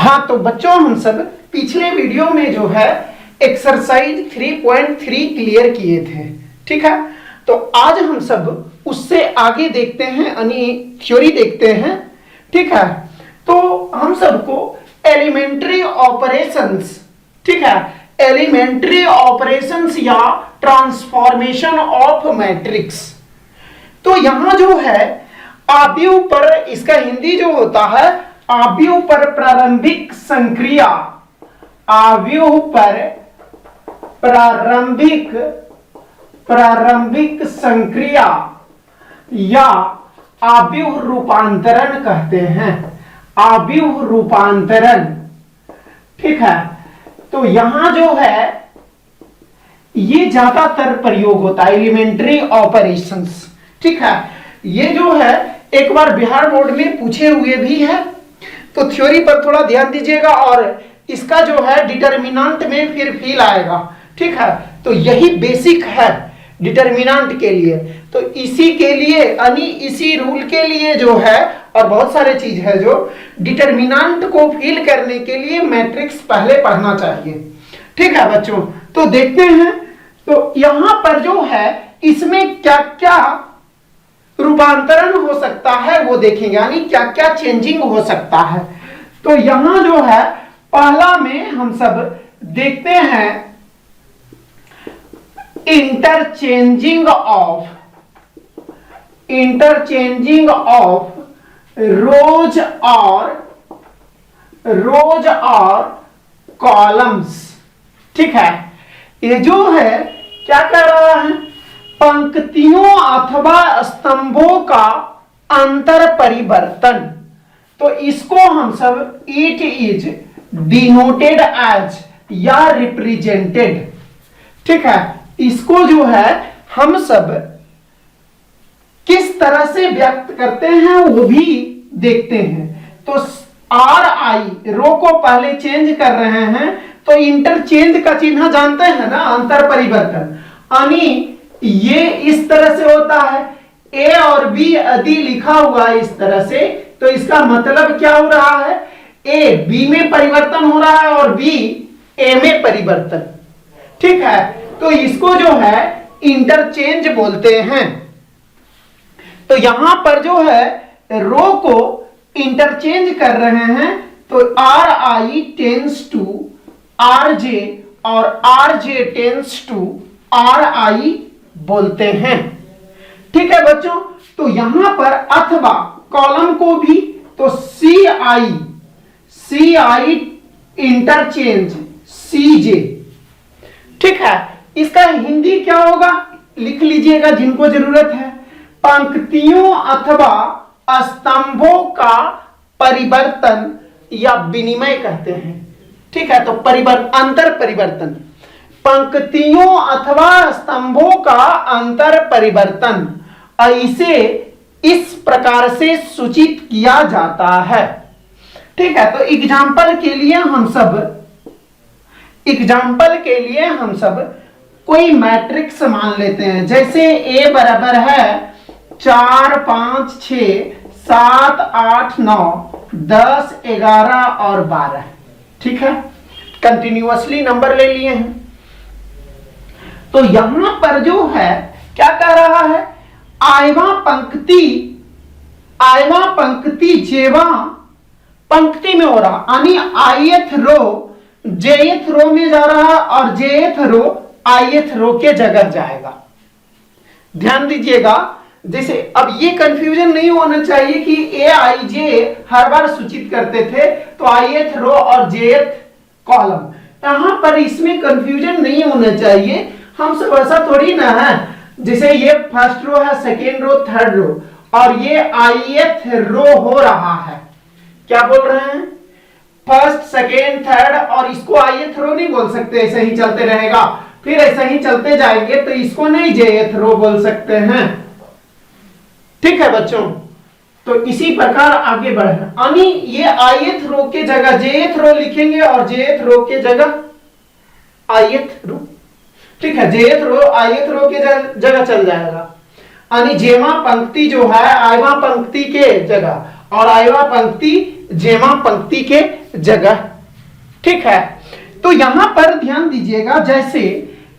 हाँ तो बच्चों, हम सब पिछले वीडियो में जो है एक्सरसाइज 3.3 क्लियर किए थे, ठीक है। तो आज हम सब उससे आगे देखते हैं, यानी थ्योरी देखते हैं, ठीक है। तो हम सबको एलिमेंट्री ऑपरेशंस, ठीक है, एलिमेंट्री ऑपरेशंस या ट्रांसफॉर्मेशन ऑफ मैट्रिक्स। तो यहां जो है आव्यूह पर, इसका हिंदी जो होता है आव्यूह पर प्रारंभिक संक्रिया, आव्यूह पर प्रारंभिक संक्रिया या आव्यूह रूपांतरण कहते हैं, आव्यूह रूपांतरण, ठीक है। तो यहां जो है ये ज्यादातर प्रयोग होता है एलिमेंट्री ऑपरेशंस, ठीक है। ये जो है एक बार बिहार बोर्ड में पूछे हुए भी है, तो थ्योरी पर थोड़ा ध्यान दीजिएगा और इसका जो है डिटरमिनेंट में फिर फील आएगा, ठीक है। तो यही बेसिक है डिटरमिनेंट के लिए। तो इसी के लिए, यानी इसी रूल के लिए जो है, और बहुत सारे चीज है जो डिटरमिनेंट को फील करने के लिए मैट्रिक्स पहले पढ़ना चाहिए, ठीक है बच्चों। तो देखते हैं, तो यहां पर जो है इसमें क्या क्या रूपांतरण हो सकता है वो देखेंगे, यानी क्या क्या चेंजिंग हो सकता है। तो यहां जो है पहला में हम सब देखते हैं इंटरचेंजिंग ऑफ रोज और कॉलम्स, ठीक है। ये जो है क्या कर रहा है, पंक्तियों अथवा स्तंभों का अंतर परिवर्तन। तो इसको हम सब इट इज डिनोटेड एज या रिप्रेजेंटेड, ठीक है। इसको जो है हम सब किस तरह से व्यक्त करते हैं वो भी देखते हैं। तो आर आई रो को पहले चेंज कर रहे हैं, तो इंटरचेंज का चिन्ह जानते हैं ना, अंतर परिवर्तन, यानी ये इस तरह से होता है, ए और बी यदि लिखा हुआ है इस तरह से, तो इसका मतलब क्या हो रहा है, ए बी में परिवर्तन हो रहा है और बी ए में परिवर्तन, ठीक है। तो इसको जो है इंटरचेंज बोलते हैं। तो यहां पर जो है रो को इंटरचेंज कर रहे हैं, तो R I tends to R J और R J tends to R I बोलते हैं, ठीक है बच्चों। तो यहां पर अथवा कॉलम को भी, तो सी आई इंटरचेंज सी जे, ठीक है। इसका हिंदी क्या होगा लिख लीजिएगा जिनको जरूरत है, पंक्तियों अथवा स्तंभों का परिवर्तन या विनिमय कहते हैं, ठीक है। तो अंतर परिवर्तन, पंक्तियों अथवा स्तंभों का अंतर परिवर्तन, इसे इस प्रकार से सूचित किया जाता है, ठीक है। तो एग्जाम्पल के लिए हम सब कोई मैट्रिक्स मान लेते हैं, जैसे A बराबर है 4 5 6 7 8 9 10 11 और 12, ठीक है। कंटिन्यूअसली नंबर ले लिए हैं। तो यहां पर जो है क्या कह रहा है, आयवा पंक्ति जेवा पंक्ति में हो रहा, यानी आईएथ रो जेथ रो में जा रहा और जेथ रो आईएथ रो के जगह जाएगा। ध्यान दीजिएगा, जैसे अब ये कंफ्यूजन नहीं होना चाहिए कि ए आई जे हर बार सूचित करते थे तो आईएथ रो और जेथ कॉलम, यहां पर इसमें कंफ्यूजन नहीं होना चाहिए। हम सब ऐसा थोड़ी ना है, जैसे ये फर्स्ट रो है, सेकेंड रो, थर्ड रो, और ये आईएथ रो हो रहा है, क्या बोल रहे हैं, फर्स्ट सेकेंड थर्ड, और इसको आईएथ रो नहीं बोल सकते, ऐसे ही चलते रहेगा, फिर ऐसे ही चलते जाएंगे तो इसको नहीं जेथ रो बोल सकते हैं, ठीक है बच्चों। तो इसी प्रकार आगे बढ़े, यानी ये आईएथ रो के जगह जेथ रो लिखेंगे और जेथ रो के जगह आईएथ रो, ठीक है। जेथ रो आईएथ रो के जगह चल जाएगा, यानी जेवा पंक्ति जो है आयवा पंक्ति के जगह, और आयवा पंक्ति जेमा पंक्ति के जगह। ठीक है, तो यहां पर ध्यान दीजिएगा, जैसे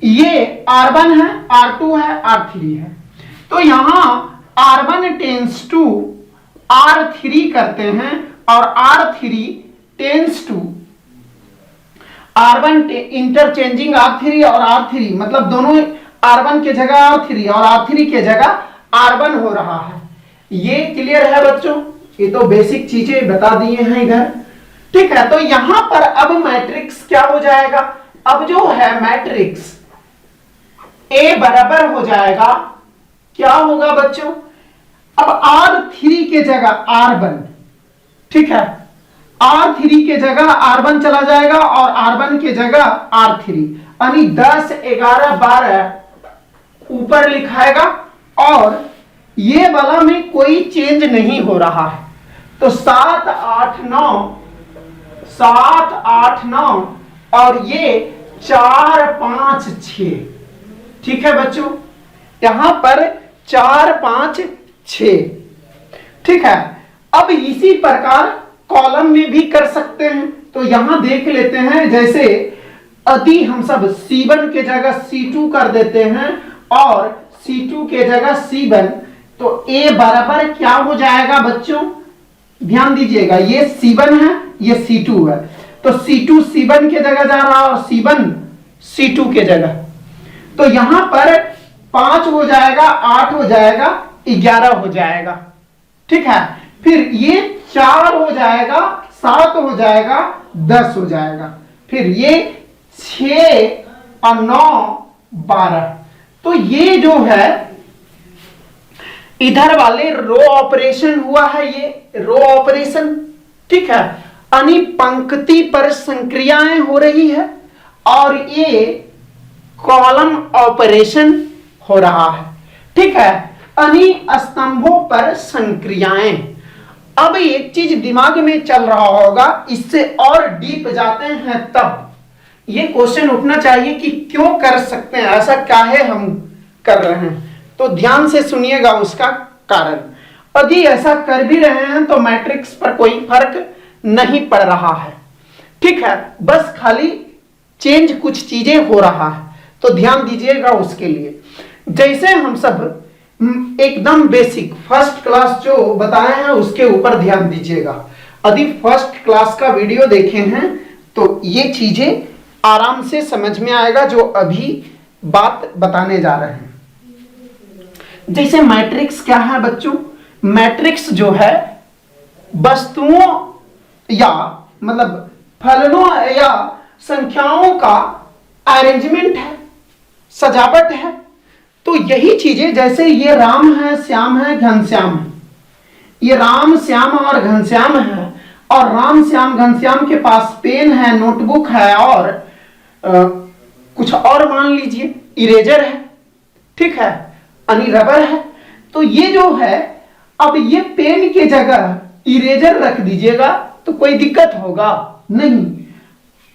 ये R1 है, R2 है, R3 है, तो यहां R1 टेंस टू R3 करते हैं और R3 tense to R1 interchanging R3 और R3, मतलब दोनों R1 के जगह R3 और R3 के जगह R1 हो रहा है। ये क्लियर है बच्चों? ये तो बेसिक चीजें बता दिए हैं इधर। ठीक है, तो यहां पर अब मैट्रिक्स क्या हो जाएगा? अब जो है मैट्रिक्स A बराबर हो जाएगा, क्या होगा बच्चों? अब R3 के जगह R1, ठीक है, R3 के जगह R1 चला जाएगा और R1 के जगह R3, यानी 10, 11, 12 ऊपर लिखाएगा और ये वाला में कोई चेंज नहीं हो रहा है। तो 7, 8, 9, 7, 8, 9 और ये 4, 5, 6। ठीक है बच्चों, यहां पर 4, 5, 6। ठीक है, अब इसी प्रकार कॉलम में भी कर सकते हैं। तो यहां देख लेते हैं, जैसे अति हम सब C1 के जगह C2 कर देते हैं और C2 के जगह C1, तो A बराबर क्या हो जाएगा बच्चों? ध्यान दीजिएगा, ये C1 है, ये C2 है, तो C2 C1 के जगह जा रहा और C1 C2 के जगह। तो यहां पर 5 हो जाएगा, 8 हो जाएगा, 11 हो जाएगा। ठीक है, फिर ये 4 हो जाएगा, 7 हो जाएगा, 10 हो जाएगा, फिर ये 6 और 9, 12। तो ये जो है इधर वाले रो ऑपरेशन हुआ है, ये रो ऑपरेशन। ठीक है, यानी पंक्ति पर संक्रियाएं हो रही है और ये कॉलम ऑपरेशन हो रहा है। ठीक है, यानी स्तंभों पर संक्रियाएं। अब एक चीज दिमाग में चल रहा होगा, इससे और डीप जाते हैं तब ये क्वेश्चन उठना चाहिए कि क्यों कर सकते हैं ऐसा, क्या है हम कर रहे हैं। तो ध्यान से सुनिएगा उसका कारण। यदि ऐसा कर भी रहे हैं तो मैट्रिक्स पर कोई फर्क नहीं पड़ रहा है। ठीक है, बस खाली चेंज कुछ चीजें हो रहा है, तो ध्यान दीजिएगा उसके लिए। जैसे हम सब एकदम बेसिक फर्स्ट क्लास जो बताए हैं उसके ऊपर ध्यान दीजिएगा। यदि फर्स्ट क्लास का वीडियो देखे हैं तो ये चीजें आराम से समझ में आएगा जो अभी बात बताने जा रहे हैं। जैसे मैट्रिक्स क्या है बच्चों? मैट्रिक्स जो है वस्तुओं या मतलब फलनों या संख्याओं का अरेंजमेंट है, सजावट है। तो यही चीजें, जैसे ये राम है, श्याम है, घनश्याम है, ये राम, श्याम और घनश्याम है, और राम, श्याम, घनश्याम के पास पेन है, नोटबुक है और कुछ और मान लीजिए इरेजर है। ठीक है, यानी रबर है। तो ये जो है, अब ये पेन के जगह इरेजर रख दीजिएगा तो कोई दिक्कत होगा नहीं।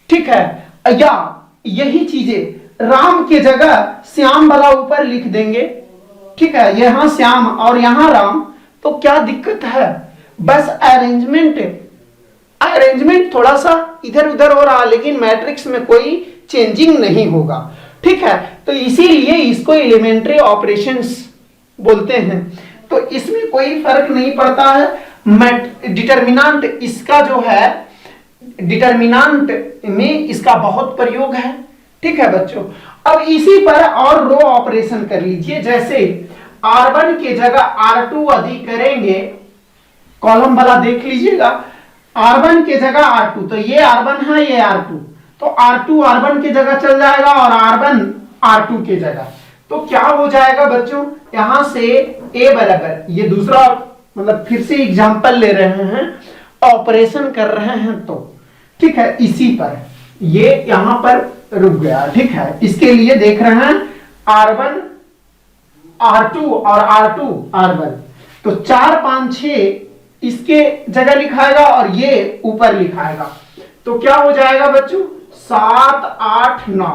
ठीक है, या यही चीजें राम के जगह श्याम वाला ऊपर लिख देंगे। ठीक है, यहां श्याम और यहां राम, तो क्या दिक्कत है? बस अरेंजमेंट थोड़ा सा इधर उधर हो रहा, लेकिन मैट्रिक्स में कोई चेंजिंग नहीं होगा। ठीक है, तो इसीलिए इसको एलिमेंट्री ऑपरेशंस बोलते हैं। तो इसमें कोई फर्क नहीं पड़ता है। डिटर्मिनेंट इसका जो है, डिटर्मिनेंट में इसका बहुत प्रयोग है। ठीक है बच्चों, अब इसी पर और रो ऑपरेशन कर लीजिए। जैसे R1 के जगह R2 अधिक करेंगे, कॉलम वाला देख लीजिएगा, R1 के जगह R2, तो ये R1 है, ये R2, तो R2 R1 की जगह चल जाएगा और R1 R2 की जगह। तो क्या हो जाएगा बच्चों? यहां से A बराबर, ये दूसरा मतलब फिर से एग्जांपल ले रहे हैं, ऑपरेशन कर रहे हैं। तो ठीक है, इसी पर ये यहां पर रुक गया। ठीक है, इसके लिए देख रहे हैं R1 R2 और R2 R1, तो 4, 5, 6 इसके जगह लिखाएगा और ये ऊपर लिखाएगा। तो क्या हो जाएगा बच्चों? 7, 8, 9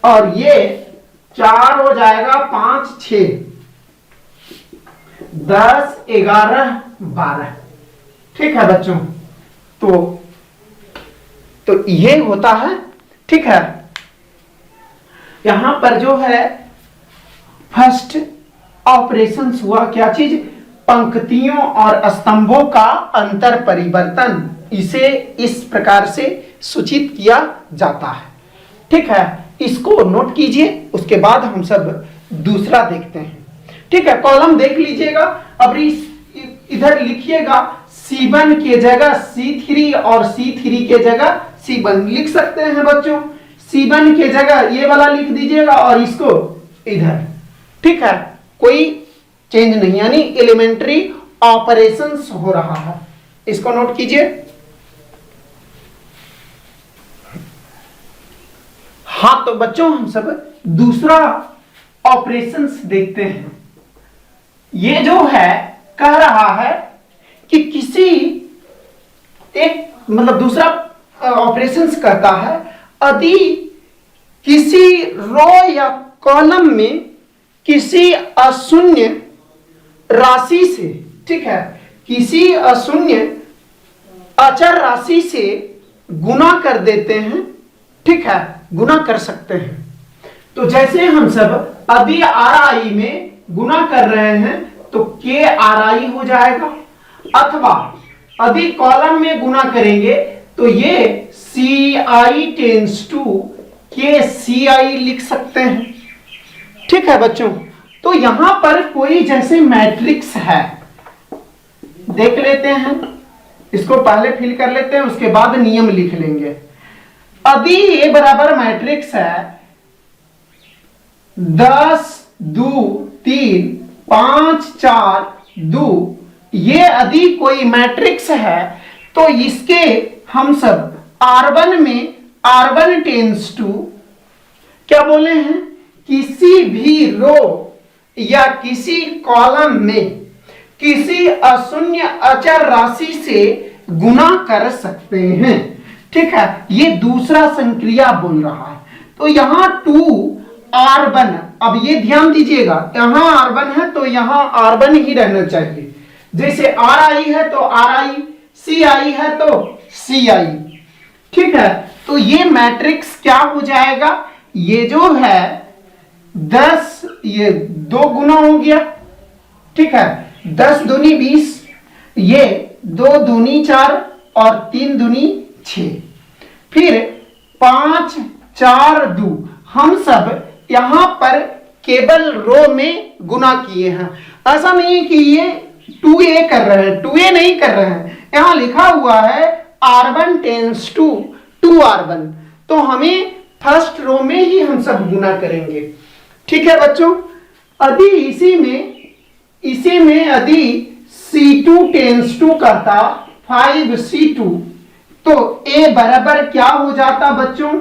और ये 4 हो जाएगा, 5, 6, 10, 11, 12। ठीक है बच्चों, तो ये होता है। ठीक है, यहां पर जो है फर्स्ट ऑपरेशंस हुआ, क्या चीज, पंक्तियों और स्तंभों का अंतर परिवर्तन, इसे इस प्रकार से सूचित किया जाता है। ठीक है, इसको नोट कीजिए, उसके बाद हम सब दूसरा देखते हैं। ठीक है, कॉलम देख लीजिएगा। अब इधर लिखिएगा C1 के जगह C3 और C3 के जगह C1 लिख सकते हैं बच्चों। C1 के जगह ये वाला लिख दीजिएगा और इसको इधर। ठीक है, कोई चेंज नहीं, यानी एलिमेंट्री ऑपरेशंस हो रहा है, इसको नोट कीजिए। हाँ, तो बच्चों हम सब दूसरा ऑपरेशंस देखते हैं। ये जो है कह रहा है कि किसी एक मतलब दूसरा ऑपरेशंस कहता है, यदि किसी रो या कॉलम में किसी अशून्य राशि से, ठीक है, किसी अशून्य अचर राशि से गुना कर देते हैं। ठीक है, गुना कर सकते हैं। तो जैसे हम सब यदि RI में गुना कर रहे हैं तो KRI हो जाएगा, अथवा यदि कॉलम में गुना करेंगे तो ये CI टेंस टू KCI लिख सकते हैं। ठीक है बच्चों, तो यहां पर कोई जैसे मैट्रिक्स है, देख लेते हैं, इसको पहले फिल कर लेते हैं, उसके बाद नियम लिख लेंगे। यदि ये बराबर मैट्रिक्स है 10 2 3 5 4 2, ये यदि कोई मैट्रिक्स है तो इसके हम सब R1 में R1 टेंस टू क्या बोले हैं, किसी भी रो या किसी कॉलम में किसी अशून्य अचर राशि से गुना कर सकते हैं। ठीक है, ये दूसरा संक्रिया बोल रहा है। तो यहां 2R1, अब ये ध्यान दीजिएगा, यहां R1 है तो यहां R1 ही रहना चाहिए। जैसे RI है तो RI, CI है तो CI। ठीक है, तो ये मैट्रिक्स क्या हो जाएगा, ये जो है 10, ये 2 गुना हो गया। ठीक है, 10 दूनी 20, ये 2 दूनी 4 और 3 दूनी 6, फिर 5 4 2, हम सब यहां पर केवल रो में गुना किए हैं। ऐसा नहीं कि ये 2A कर रहे हैं, 2A नहीं कर रहे हैं, यहां लिखा हुआ है R1 टेंस टू 2R1, तो हमें फर्स्ट रो में ही हम सब गुना करेंगे। ठीक है बच्चों, यदि इसी में यदि C2 टेंस टू करता 5C2, तो A बराबर क्या हो जाता बच्चों,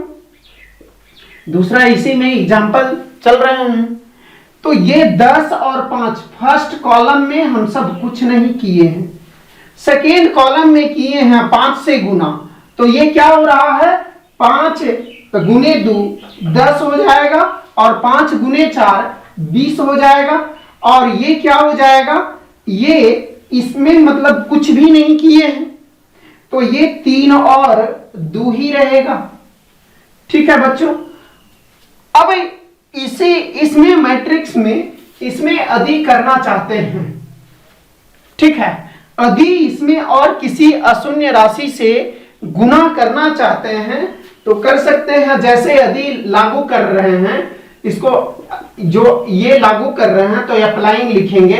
दूसरा इसी में एग्जांपल चल रहे हैं। तो ये 10 और 5 फर्स्ट कॉलम में हम सब कुछ नहीं किए हैं, सेकेंड कॉलम में किए हैं 5 से गुना, तो ये क्या हो रहा है, 5 गुने 2 10 हो जाएगा और 5 गुने 4 20 हो जाएगा। और ये क्या हो जाएगा, ये इसमें मतलब कुछ भी नहीं किए हैं, तो ये 3 और 2 ही रहेगा। ठीक है बच्चों, अब इसमें मैट्रिक्स में इसमें यदि करना चाहते हैं, ठीक है, यदि इसमें और किसी अशून्य राशि से गुना करना चाहते हैं तो कर सकते हैं। जैसे यदि लागू कर रहे हैं इसको, जो ये लागू कर रहे हैं तो अप्लाइंग लिखेंगे,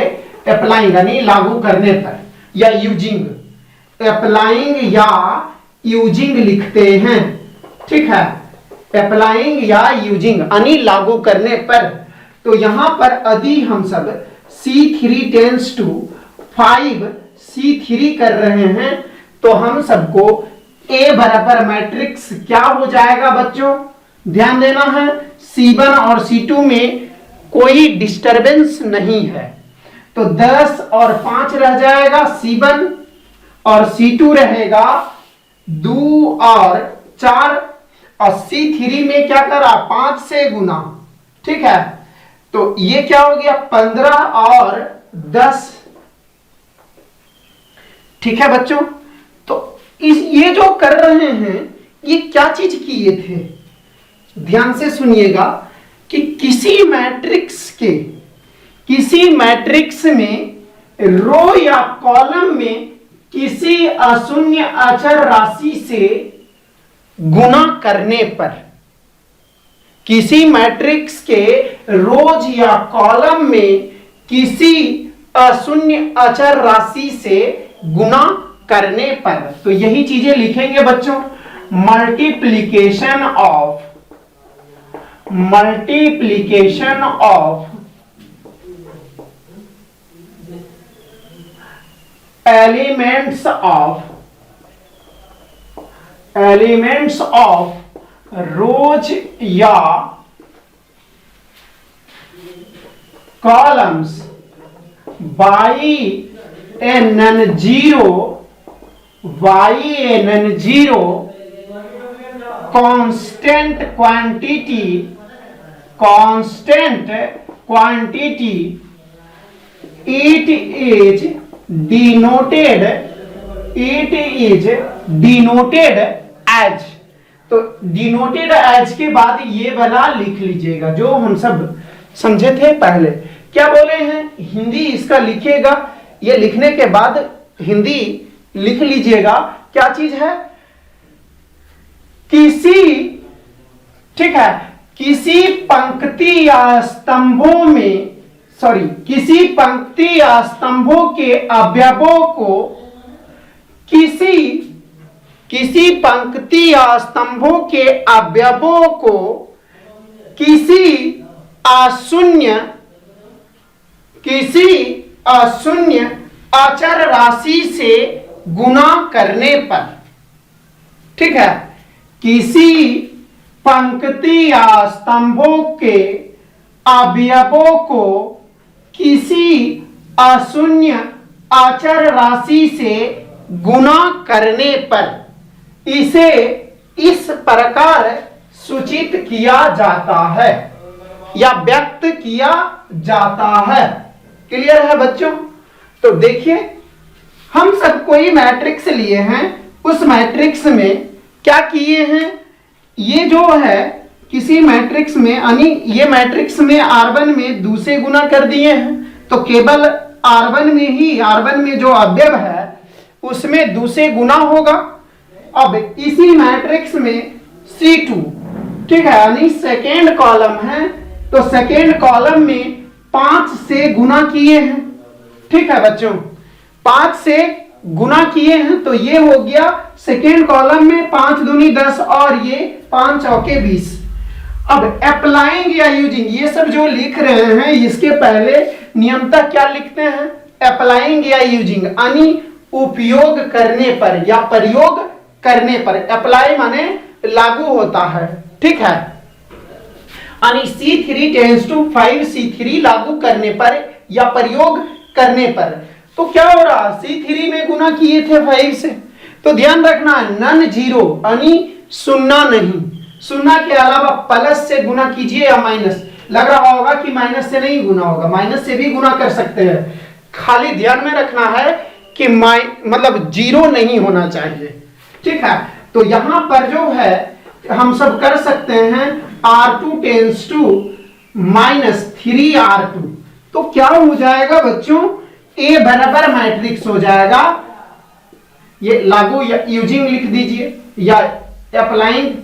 अप्लाइंग यानी लागू करने पर, या यूजिंग, अप्लाइंग या यूजिंग लिखते हैं। ठीक है, अप्लाइंग या यूजिंग यानी लागू करने पर। तो यहां पर यदि हम सब C3 टेंस टू 5C3 कर रहे हैं तो हम सबको A बराबर मैट्रिक्स क्या हो जाएगा बच्चों, ध्यान देना है, C1 और C2 में कोई डिस्टरबेंस नहीं है, तो 10 और 5 रह जाएगा C1, और C2 रहेगा 2 और 4, और C3 में क्या करा, 5 से गुना। ठीक है, तो ये क्या हो गया, 15 और 10, ठीक है बच्चों, तो ये जो कर रहे हैं ये क्या चीज किए थे, ध्यान से सुनिएगा कि किसी मैट्रिक्स में रो या कॉलम में किसी अशून्य अचर राशि से गुणा करने पर, किसी मैट्रिक्स के रोज या कॉलम में किसी अशून्य अचर राशि से गुणा करने पर, तो यही चीजें लिखेंगे बच्चों, multiplication of elements of rows या columns by a non zero constant quantity it is denoted as, तो डिनोटेड एज के बाद ये वाला लिख लीजिएगा जो हम सब समझे थे पहले। क्या बोले हैं, हिंदी इसका लिखिएगा, ये लिखने के बाद हिंदी लिख लीजिएगा, क्या चीज है, ठीक है, किसी पंक्ति या स्तंभों के अवयवों को किसी अशून्य अचर राशि से गुणा करने पर, ठीक है, किसी पंक्ति या स्तंभों के अवयवों को किसी अशून्य अचर राशि से गुणा करने पर इसे इस प्रकार सूचित किया जाता है या व्यक्त किया जाता है। क्लियर है बच्चों? तो देखिए, हम सब कोई मैट्रिक्स लिए हैं, उस मैट्रिक्स में क्या किए हैं, ये जो है किसी मैट्रिक्स में, यानी ये मैट्रिक्स में R1 में 2 से गुना कर दिए हैं, तो केवल R1 में जो अवयव है उसमें 2 से गुना होगा। अब इसी मैट्रिक्स में C2, ठीक है, यानी सेकेंड कॉलम है, तो सेकेंड कॉलम में 5 से गुना किए हैं, ठीक है बच्चों, 5 से गुना किए हैं, तो ये हो गया सेकेंड कॉलम में 5 दूनी 10 और ये 5 चौके 20। अब अप्लाइंग या यूजिंग, ये सब जो लिख रहे हैं इसके पहले नियमतः क्या लिखते हैं, अप्लाइंग या यूजिंग, यानी उपयोग करने पर या प्रयोग करने पर। अप्लाई माने लागू होता है, ठीक है, यानी C3 टेंड्स टू 5, C3 लागू करने पर या प्रयोग करने पर। तो क्या हो रहा, C3 में गुना किए थे 5 से, तो ध्यान रखना नन जीरो, यानी सुन्ना नहीं, सुन्ना के अलावा प्लस से गुना कीजिए या माइनस। लग रहा होगा कि माइनस से नहीं गुना होगा, माइनस से भी गुना कर सकते हैं, खाली ध्यान में रखना है कि मतलब जीरो नहीं होना चाहिए, ठीक है। तो यहां पर जो है हम सब कर सकते हैं R2 टेंड्स टू -3R2, तो क्या हो जाएगा बच्चों, A बराबर मैट्रिक्स हो जाएगा, ये लागू या यूजिंग लिख दीजिए या अप्लाइंग,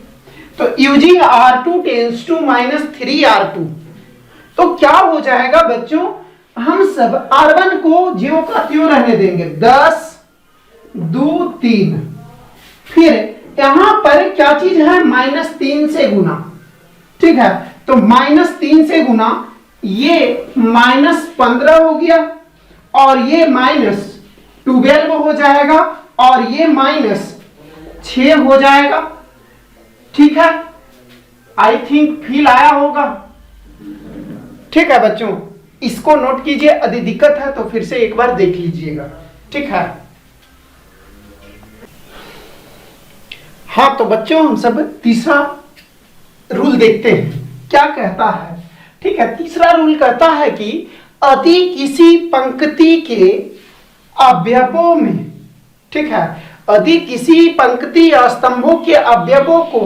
तो using R2 tends to -3R2, तो क्या हो जाएगा बच्चों, हम सब R1 को ज्यों का त्यों रहने देंगे, 10 2 3, फिर यहां पर क्या चीज है, -3 से गुना, ठीक है, तो -3 से गुना, ये -15 हो गया और ये -12 हो जाएगा और ये -6 हो जाएगा, ठीक है। आई थिंक फील आया होगा, ठीक है बच्चों, इसको नोट कीजिए, यदि दिक्कत है तो फिर से एक बार देख लीजिएगा, ठीक है। हाँ तो बच्चों, हम सब तीसरा रूल देखते हैं क्या कहता है, ठीक है। तीसरा रूल कहता है कि यदि किसी पंक्ति के अवयवों में ठीक है। यदि किसी पंक्ति या स्तंभों के अवयवों को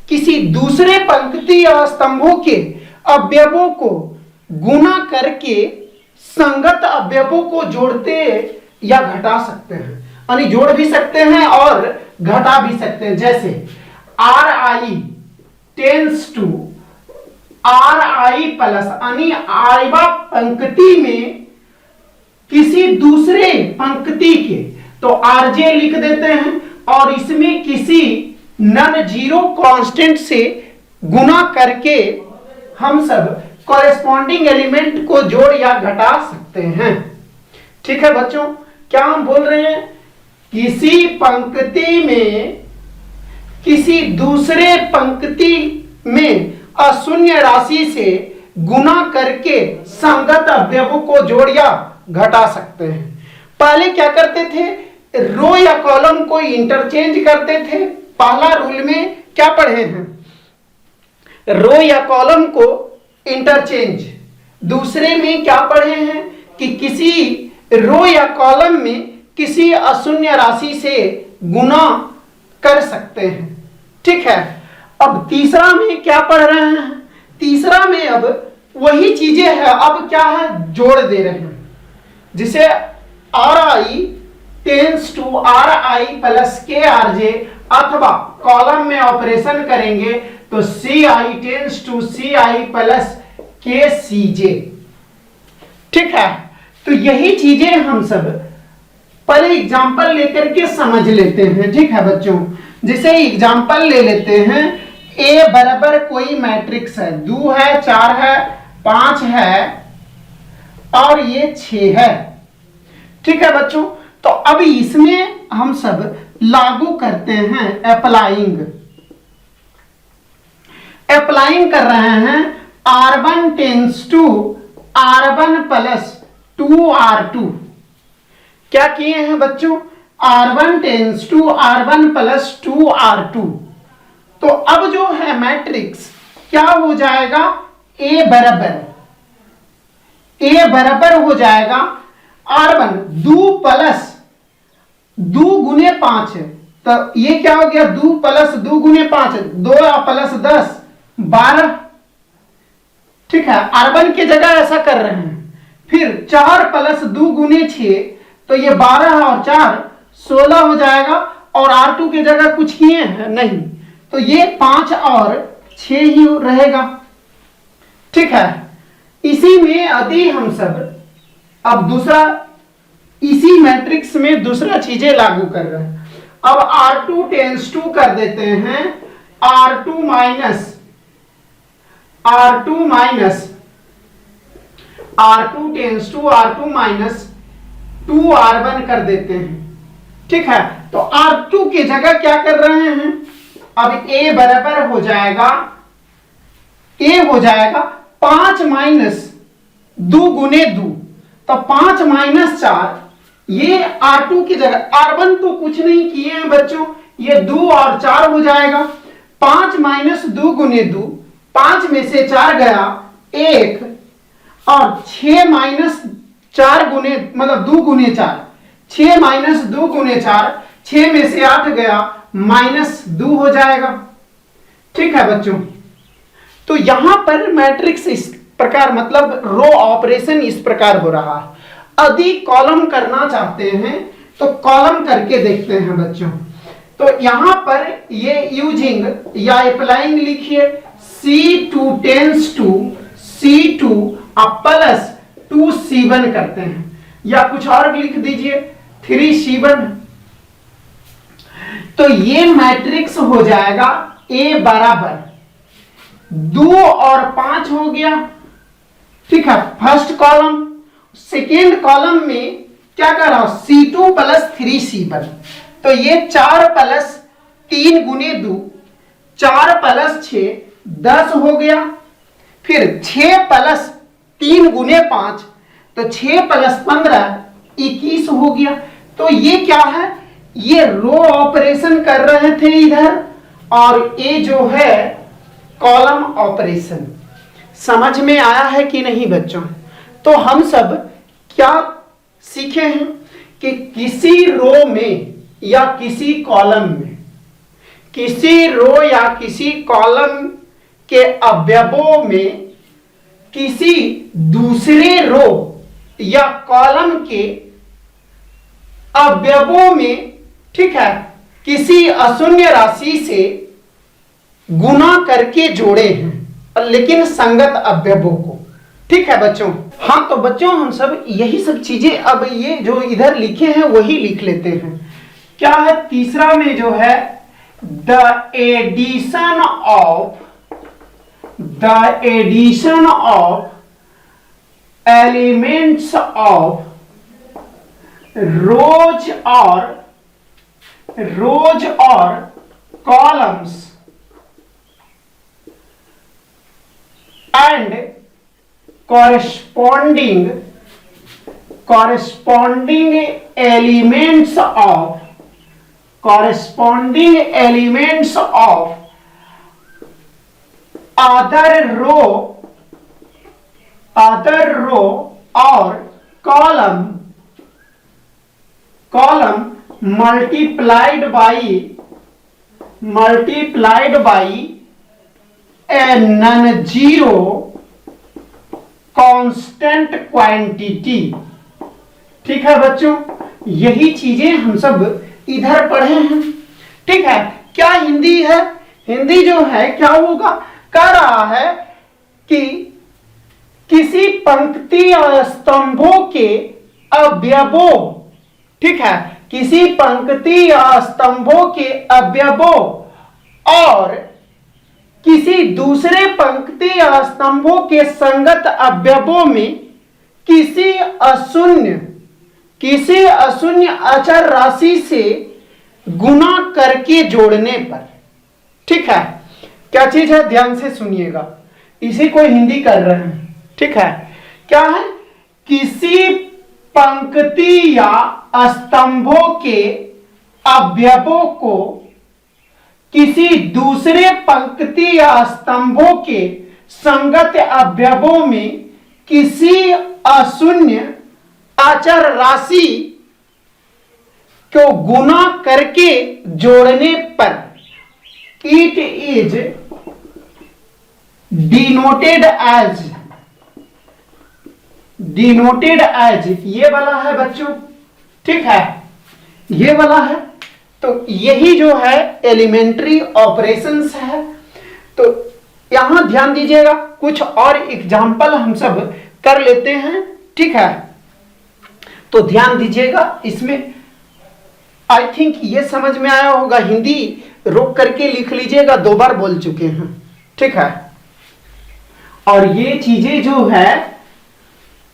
किसी दूसरे पंक्ति या स्तंभों के अवयवों को गुना करके संगत अवयवों को जोड़ते या घटा सकते हैं, यानी जोड़ भी सकते हैं और घटा भी सकते हैं। जैसे R I tends to R I plus, यानी आरवा पंक्ति में किसी दूसरे पंक्ति के, तो आरजे लिख देते हैं और इसमें किसी नॉन जीरो कांस्टेंट से गुना करके हम सब कॉरेस्पॉन्डिंग एलिमेंट को जोड़ या घटा सकते हैं। ठीक है बच्चों, क्या हम बोल रहे हैं? किसी पंक्ति में किसी दूसरे पंक्ति में अशून्य राशि से गुना करके संगत अवयवों को जोड़ या घटा सकते हैं। पहले क्या करते थे? रो या कॉलम को इंटरचेंज करते थे। पहला रूल में क्या पढ़े हैं? रो या कॉलम को इंटरचेंज। दूसरे में क्या पढ़े हैं कि किसी रो या कॉलम में किसी अशून्य राशि से गुना कर सकते हैं। ठीक है। अब तीसरा में क्या पढ़ रहे हैं? तीसरा में अब वही चीजें हैं, अब क्या है? जोड़ दे रहे हैं। जिसे R I tends to R I plus K R J, अथवा कॉलम में ऑपरेशन करेंगे तो C I tends to C I plus K C जे। ठीक है। तो यही चीजें हम सब पहले एग्जाम्पल लेकर के समझ लेते हैं। ठीक है बच्चों, जैसे एग्जाम्पल ले लेते हैं। ए बराबर कोई मैट्रिक्स है, 2 है, 4 है, 5 है और ये 6 है। ठीक है बच्चों, तो अब इसमें हम सब लागू करते हैं, अप्लाइंग कर रहे हैं। R1 tense to R1 plus 2R2। क्या किए हैं बच्चों? R1 tense to R1 plus 2R2। तो अब जो है मैट्रिक्स क्या हो जाएगा? A बराबर हो जाएगा R1 2 प्लस 2 गुने 5 है, तो ये क्या हो गया? 2 प्लस 2 गुने 5, 2 प्लस 10 12। ठीक है। R1 की जगह ऐसा कर रहे हैं। फिर 4 प्लस 2 गुने 6, तो ये 12 और 4 16 हो जाएगा। और R2 की जगह कुछ किए हैं नहीं, तो ये 5 और 6 ही रहेगा। ठीक है। इसी में यदि हम सब अब दूसरा, इसी मैट्रिक्स में दूसरा चीजें लागू कर रहे हैं। अब R2 टेंस टू कर देते हैं R2 minus R2 tense to R2 minus 2R1 कर देते हैं। ठीक है। तो R2 की जगह क्या कर रहे हैं? अब A बराबर हो जाएगा, A हो जाएगा 5 माइनस 2 गुने 2, तो 5 माइनस 4, ये R2 की जगह, R1 तो कुछ नहीं किए हैं बच्चों, ये 2 और 4 हो जाएगा। 5 माइनस 2 गुने 2, 5 में से 4 गया 1, और 6 माइनस 4 गुने, मतलब 2 गुने 4, 6 माइनस 2 गुने 4, 6 में से 8 गया -2 हो जाएगा। ठीक है बच्चों, तो यहां पर मैट्रिक्स इस प्रकार, मतलब रो ऑपरेशन इस प्रकार हो रहा है। यदि कॉलम करना चाहते हैं तो कॉलम करके देखते हैं बच्चों। तो यहां पर ये यूजिंग या अप्लाइंग लिखिए, C2 tense to C2 plus 2C1 करते हैं, या कुछ और लिख दीजिए 3C1। तो ये मैट्रिक्स हो जाएगा A बराबर 2 और 5 हो गया। ठीक है, फर्स्ट कॉलम। सेकेंड कॉलम में क्या कर रहा हूं? C2 प्लस 3C1, तो ये 4 प्लस 3 गुने 2, 4 प्लस 6 10 हो गया। फिर 6 प्लस 3 गुने 5, तो 6 प्लस 15 21 हो गया। तो ये क्या है? ये रो ऑपरेशन कर रहे थे इधर, और ये जो है कॉलम ऑपरेशन। समझ में आया है कि नहीं बच्चों? तो हम सब क्या सीखे हैं कि किसी रो में या किसी कॉलम में, किसी रो या किसी कॉलम के अवयवों में किसी दूसरे रो या कॉलम के अवयवों में, ठीक है, किसी अशून्य राशि से गुना करके जोड़े हैं, लेकिन संगत अवयवों को। ठीक है बच्चों। हाँ तो बच्चों हम सब यही सब चीजें अब ये जो इधर लिखे हैं वही लिख लेते हैं। क्या है तीसरा में जो है the addition of elements of rows और columns and corresponding elements of other row or column multiplied by a non-zero constant quantity। ठीक है बच्चों, यही चीजें हम सब इधर पढ़े हैं। ठीक है, क्या हिंदी है? हिंदी जो है क्या होगा, कह रहा है कि किसी पंक्ति या स्तंभों के अवयवों, ठीक है, किसी पंक्ति या स्तंभों के अवयवों और किसी दूसरे पंक्ति या स्तंभों के संगत अवयवों में किसी अशून्य अचर राशि से गुना करके जोड़ने पर। ठीक है, क्या चीज है ध्यान से सुनिएगा, इसी को हिंदी कर रहे हैं। ठीक है, क्या है, किसी पंक्ति या स्तंभों के अवयवों को किसी दूसरे पंक्ति या स्तंभों के संगत अवयवों में किसी अशून्य अचर राशि को गुना करके जोड़ने पर इट इज डिनोटेड एज ये वाला है बच्चों। ठीक है, ये वाला है। तो यही जो है एलिमेंट्री ऑपरेशंस है। तो यहां ध्यान दीजिएगा, कुछ और एग्जाम्पल हम सब कर लेते हैं। ठीक है, तो ध्यान दीजिएगा इसमें। आई थिंक ये समझ में आया होगा, हिंदी रोक करके लिख लीजिएगा, 2 बार बोल चुके हैं। ठीक है, और ये चीजें जो है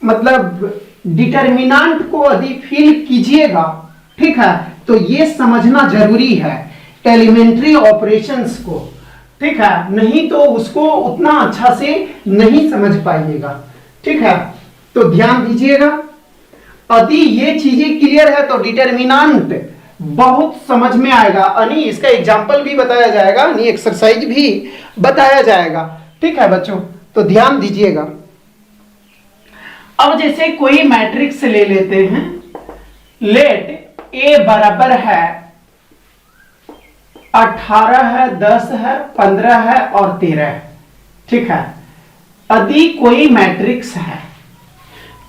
मतलब डिटर्मिनेंट को यदि फिल कीजिएगा, ठीक है, तो ये समझना जरूरी है एलिमेंट्री ऑपरेशंस को। ठीक है, नहीं तो उसको उतना अच्छा से नहीं समझ पाइएगा। ठीक है, तो ध्यान दीजिएगा, यदि ये चीजें क्लियर है तो डिटर्मिनेंट बहुत समझ में आएगा। यानी इसका एग्जाम्पल भी बताया जाएगा, यानी एक्सरसाइज भी बताया जाएगा। ठीक है बच्चों, तो ध्यान दीजिएगा। अब जैसे कोई मैट्रिक्स ले लेते हैं, लेट ए बराबर है 18 है, 10 है, 15 है और 13 है। ठीक है, यदि कोई मैट्रिक्स है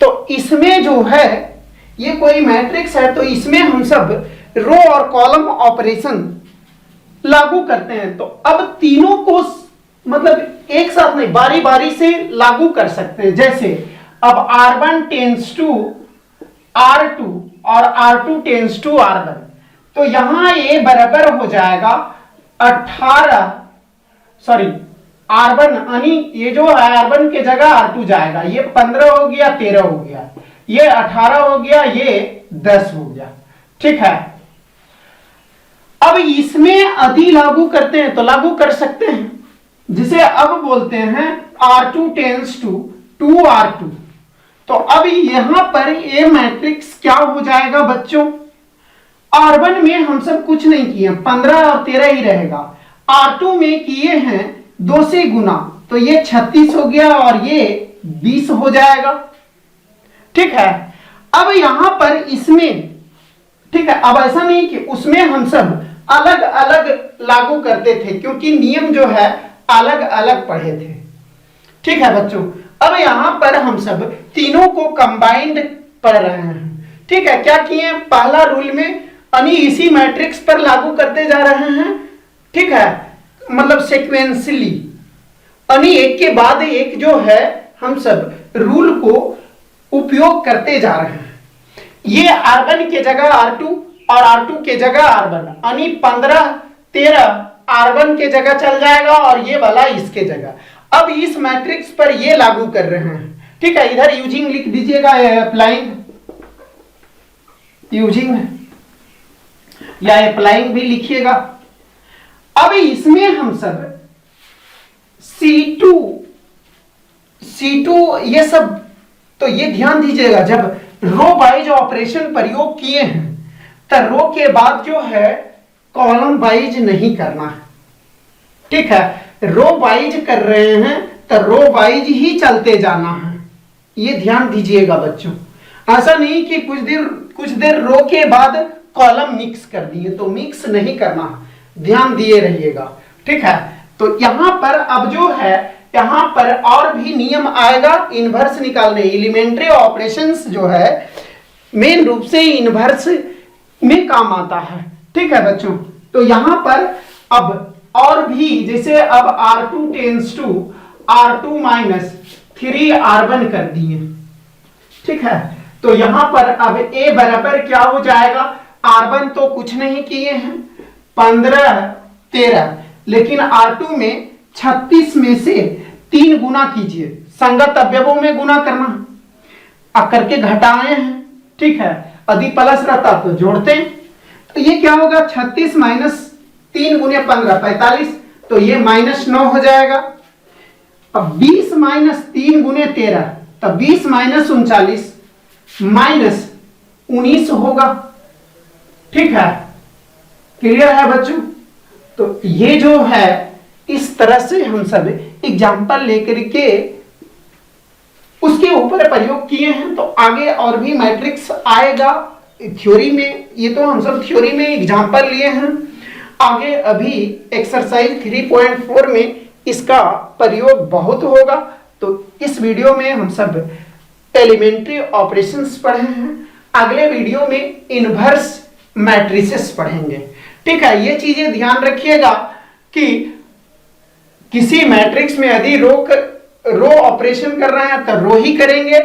तो इसमें जो है ये कोई मैट्रिक्स है, तो इसमें हम सब रो और कॉलम ऑपरेशन लागू करते हैं। तो अब तीनों को मतलब एक साथ नहीं, बारी बारी से लागू कर सकते हैं। जैसे अब R1 टेंस टू R2 और R2 टेंस टू R1, तो यहां ये बराबर हो जाएगा 18 सॉरी R1, यानी ये जो है R1 के जगह R2 जाएगा, ये 15 हो गया, 13 हो गया, ये 18 हो गया, ये 10 हो गया। ठीक है, अब इसमें यदि लागू करते हैं तो लागू कर सकते हैं, जिसे अब बोलते हैं R2 टेंस टू 2R2। तो अब यहां पर ये मैट्रिक्स क्या हो जाएगा बच्चों, R1 में हम सब कुछ नहीं किए, 15 और 13 ही रहेगा। R2 में किए हैं 2 से गुना, तो ये 36 हो गया और ये 20 हो जाएगा। ठीक है, अब यहां पर इसमें ठीक है। अब ऐसा नहीं कि उसमें हम सब अलग अलग लागू करते थे, क्योंकि नियम जो है अलग अलग पढ़े थे। ठीक है बच्चों, अब यहां पर हम सब तीनों को कंबाइंड पढ़ रहे हैं। ठीक है, क्या किए, पहला रूल में यानी इसी मैट्रिक्स पर लागू करते जा रहे हैं। ठीक है, मतलब सीक्वेंसली यानी एक के बाद एक जो है हम सब रूल को उपयोग करते जा रहे हैं। ये R1 के जगह R2 और R2 के जगह R1 यानी 15 13 R1 के जगह चल जाएगा और ये वाला इसके जगह। अब इस मैट्रिक्स पर ये लागू कर रहे हैं। ठीक है, इधर यूजिंग लिख दीजिएगा, अप्लाइंग, यूजिंग या अप्लाइंग भी लिखिएगा। अब इसमें हम सब C2 ये सब, तो ये ध्यान दीजिएगा, जब रो वाइज ऑपरेशन प्रयोग किए हैं तो रो के बाद जो है कॉलम वाइज नहीं करना है। ठीक है, रो वाइज कर रहे हैं तो रो वाइज ही चलते जाना है, ये ध्यान दीजिएगा बच्चों। ऐसा नहीं कि कुछ देर रो के बाद कॉलम मिक्स कर दिए, तो मिक्स नहीं करना, ध्यान दिए रहिएगा। ठीक है, तो यहां पर अब जो है यहां पर और भी नियम आएगा इनवर्स निकालने। एलिमेंट्री ऑपरेशंस जो है मेन रूप से इनवर्स में काम आता है। ठीक है बच्चों, तो यहां पर अब और भी, जैसे अब R2 tense to R2 minus 3R1 कर दिए। ठीक है, तो यहां पर अब A बराबर क्या हो जाएगा, R1 तो कुछ नहीं किए हैं 15 13, लेकिन R2 में 36 में से 3 गुना कीजिए, संगत अवयवों में गुना करना, करके घटाए हैं। ठीक है, यदि प्लस रहता तो जोड़ते, तो ये क्या होगा 36 माइनस 3 गुने 15 45, तो ये -9 हो जाएगा। अब 20 माइनस 3 गुने 13, तब 20 माइनस 39 माइनस 19 होगा। ठीक है, क्लियर है बच्चों। तो ये जो है इस तरह से हम सब एग्जाम्पल लेकर के उसके ऊपर प्रयोग किए हैं। तो आगे और भी मैट्रिक्स आएगा थ्योरी में, ये तो हम सब थ्योरी में एग्जाम्पल लिए हैं। आगे अभी एक्सरसाइज 3.4 में इसका प्रयोग बहुत होगा। तो इस वीडियो में हम सब एलिमेंट्री ऑपरेशंस पढ़े हैं, अगले वीडियो में इनवर्स मैट्रिसेस पढ़ेंगे। ठीक है, ये चीजें ध्यान रखिएगा कि किसी मैट्रिक्स में यदि रो ऑपरेशन कर रहे हैं तो रो ही करेंगे,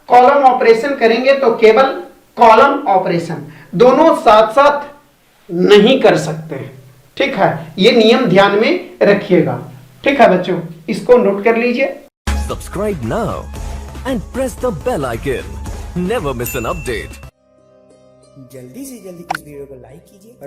कॉलम ऑपरेशन करेंगे तो केवल कॉलम ऑपरेशन, दोनों साथ साथ नहीं कर सकते। ठीक है, ये नियम ध्यान में रखिएगा। ठीक है बच्चों, इसको नोट कर लीजिए। Subscribe now and press the bell icon, never miss an update. जल्दी से जल्दी इस वीडियो को लाइक कीजिए और